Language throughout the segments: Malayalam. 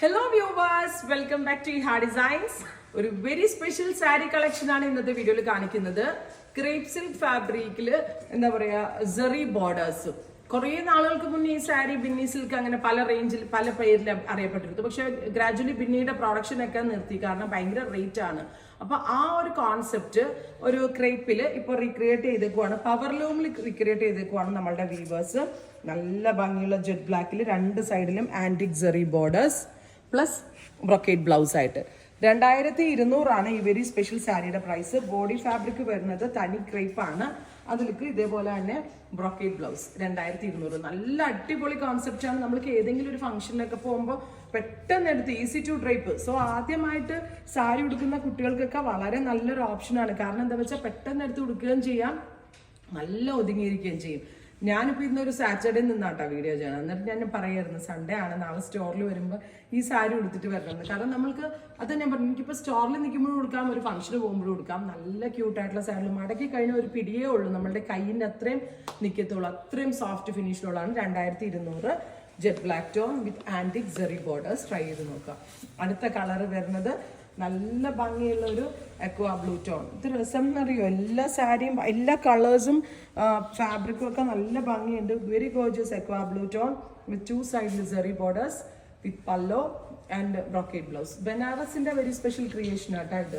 Hello viewers, welcome back to Iha Designs. ഒരു വെരി സ്പെഷ്യൽ സാരി കളക്ഷൻ ആണ് ഇന്നത്തെ വീഡിയോയിൽ കാണിക്കുന്നത്. ക്രേപ്പ് സിൽക്ക് ഫാബ്രിക്കിൽ എന്താ പറയാ സെറി ബോർഡേഴ്സ്. കുറേ നാളുകൾക്ക് മുന്നേ ഈ സാരി ബിന്നി സിൽക്ക് അങ്ങനെ പല റേഞ്ചിൽ പല പേരിൽ അറിയപ്പെട്ടിരുന്നു. പക്ഷെ ഗ്രാജുവലി ബിന്നിയുടെ പ്രൊഡക്ഷൻ ഒക്കെ നിർത്തി, കാരണം ഭയങ്കര റേറ്റ് ആണ്. അപ്പൊ ആ ഒരു കോൺസെപ്റ്റ് ഒരു ക്രേപ്പിൽ ഇപ്പോൾ റീക്രിയേറ്റ് ചെയ്തേക്കുവാണ്, പവർലൂമിൽ റീക്രിയേറ്റ് ചെയ്തേക്കുവാണ് നമ്മളുടെ വീവേഴ്സ്. നല്ല ഭംഗിയുള്ള ജെറ്റ് ബ്ലാക്കിൽ രണ്ട് സൈഡിലും antique zari borders plus brocade blouse ആയിട്ട് 2200 ഈ വെരി സ്പെഷ്യൽ സാരിയുടെ പ്രൈസ്. ബോഡി ഫാബ്രിക് വരുന്നത് തനി ക്രേപ്പ് ആണ്, അതിലേക്ക് ഇതേപോലെ തന്നെ ബ്രൊക്കേഡ് ബ്ലൗസ് 2200. നല്ല അടിപൊളി കോൺസെപ്റ്റ് ആണ്. നമ്മൾക്ക് ഏതെങ്കിലും ഒരു ഫംഗ്ഷനിലൊക്കെ പോകുമ്പോൾ പെട്ടെന്ന് എടുത്ത് ഈസി ടു ഡ്രൈപ്പ്. സോ ആദ്യമായിട്ട് സാരി ഉടുക്കുന്ന കുട്ടികൾക്കൊക്കെ വളരെ നല്ലൊരു ഓപ്ഷനാണ്. കാരണം എന്താ വെച്ചാൽ പെട്ടെന്ന് എടുത്ത് ഉടുക്കുകയും ചെയ്യാം, നല്ല ഒതുങ്ങിയിരിക്കുകയും ചെയ്യും. ഞാനിപ്പോൾ ഇന്നൊരു സാറ്റർഡേ നിന്നാട്ടോ വീഡിയോ ചെയ്യണം. എന്നിട്ട് ഞാൻ പറയായിരുന്നു സൺഡേ ആണ്, നാളെ സ്റ്റോറിൽ വരുമ്പോൾ ഈ സാരി ഉടുത്തിട്ട് വരണമെന്ന്. കാരണം നമ്മൾക്ക് അത് ഞാൻ പറഞ്ഞു, എനിക്കിപ്പോൾ സ്റ്റോറിൽ നിൽക്കുമ്പോഴും കൊടുക്കാം, ഒരു ഫംഗ്ഷന് പോകുമ്പോഴും കൊടുക്കാം. നല്ല ക്യൂട്ടായിട്ടുള്ള സാരികൾ മടക്കി കഴിഞ്ഞ ഒരു പിടിയേ ഉള്ളൂ, നമ്മളുടെ കയ്യിൻ്റെ അത്രയും നിൽക്കത്തുള്ളൂ, അത്രയും സോഫ്റ്റ് ഫിനിഷിലുള്ളതാണ്. 2200 jet black tone with antique zari borders. Try ചെയ്ത് നോക്കാം. അടുത്ത കളർ വരുന്നത് നല്ല ഭംഗിയുള്ള ഒരു അക്വാ ബ്ലൂ ടോൺ. ഇത് രസം എന്നറിയോ, എല്ലാ സാരിയും എല്ലാ കളേഴ്സും ഫാബ്രിക്കും ഒക്കെ നല്ല ഭംഗിയുണ്ട്. Very gorgeous aqua blue tone with 2 സൈഡിൽ zari borders with pallu and brocade blouse. ബനാറസിന്റെ വെരി സ്പെഷ്യൽ ക്രിയേഷൻ ആട്ടോ ഇത്.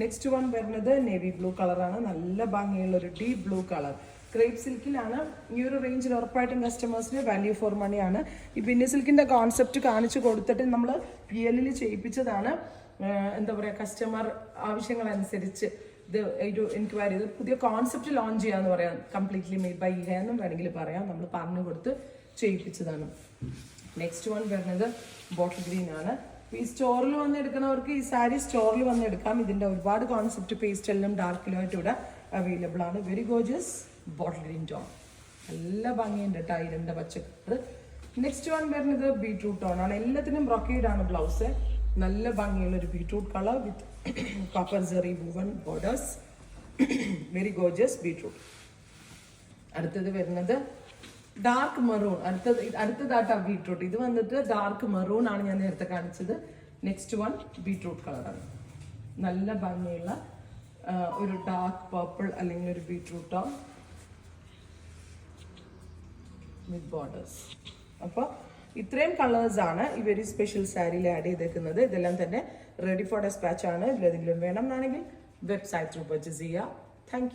നെക്സ്റ്റ് വൺ വരുന്നത് നേവി ബ്ലൂ കളറാണ്. നല്ല ഭംഗിയുള്ള ഒരു ഡീപ് ബ്ലൂ കളർ. ക്രേപ്പ് സിൽക്കിലാണ്. ഈ ഒരു റേഞ്ചിൽ ഉറപ്പായിട്ടും കസ്റ്റമേഴ്സിന് വാല്യൂ ഫോർ മണിയാണ്. ഈ ബിന്നി സിൽക്കിന്റെ കോൺസെപ്റ്റ് കാണിച്ചു കൊടുത്തിട്ട് നമ്മൾ PL ചെയ്യിപ്പിച്ചതാണ്. എന്താ പറയുക, കസ്റ്റമർ ആവശ്യങ്ങളനുസരിച്ച് ഇത് ഒരു എൻക്വയറി ചെയ്ത് പുതിയ കോൺസെപ്റ്റ് ലോഞ്ച് ചെയ്യാന്ന് പറയാം. കംപ്ലീറ്റ്ലി മെയ്ഡ് ബൈ ഇഹ എന്നും വേണമെങ്കിൽ പറയാം. നമ്മൾ പറഞ്ഞു കൊടുത്ത് ചെയ്യിപ്പിച്ചതാണ്. നെക്സ്റ്റ് വൺ വരുന്നത് ബോട്ടിൽ ഗ്രീൻ ആണ്. ഈ സ്റ്റോറിൽ വന്ന് എടുക്കുന്നവർക്ക് ഈ സാരി സ്റ്റോറിൽ വന്ന് എടുക്കാം. ഇതിന്റെ ഒരുപാട് കോൺസെപ്റ്റ് പേസ്റ്റലിനും ഡാർക്കിലും ആയിട്ട് ഇവിടെ അവൈലബിൾ ആണ്. Very gorgeous bottle green tone. നല്ല ഭംഗിയുണ്ട് കേട്ടോ ഇരുണ്ട പച്ചക്കറി. നെക്സ്റ്റ് വൺ വരുന്നത് ബീട്രൂട്ട് ടോൺ ആണ്. എല്ലാത്തിനും ബ്രൊക്കേഡ് ആണ് ബ്ലൗസ്. നല്ല ഭംഗിയുള്ള ഒരു beetroot colour with copper zari woven borders. Very gorgeous beetroot. അടുത്തത് വരുന്നത് ഡാർക്ക് മെറൂൺ. അടുത്തതായിട്ടാ ബീട്രൂട്ട്. ഇത് വന്നിട്ട് ഡാർക്ക് മെറൂൺ ആണ് ഞാൻ നേരത്തെ കാണിച്ചത്. നെക്സ്റ്റ് വൺ ബീട്രൂട്ട് കളറാണ്. നല്ല ഭംഗിയുള്ള ഒരു ഡാർക്ക് പർപ്പിൾ അല്ലെങ്കിൽ ഒരു ബീട്രൂട്ട് ടോൺ വിത്ത് ബോർഡേഴ്സ്. അപ്പോൾ ഇത്രയും കളേഴ്സ് ആണ് ഈ വെരി സ്പെഷ്യൽ സാരിയിൽ ആഡ് ചെയ്തേക്കുന്നത്. ഇതെല്ലാം തന്നെ റെഡി ഫോർ ഡെസ്പാച്ച് ആണ്. ഇതിലെന്തെങ്കിലും വേണം എന്നാണെങ്കിൽ വെബ്സൈറ്റ് ത്രൂ പർച്ചേസ് ചെയ്യുക. Thank you.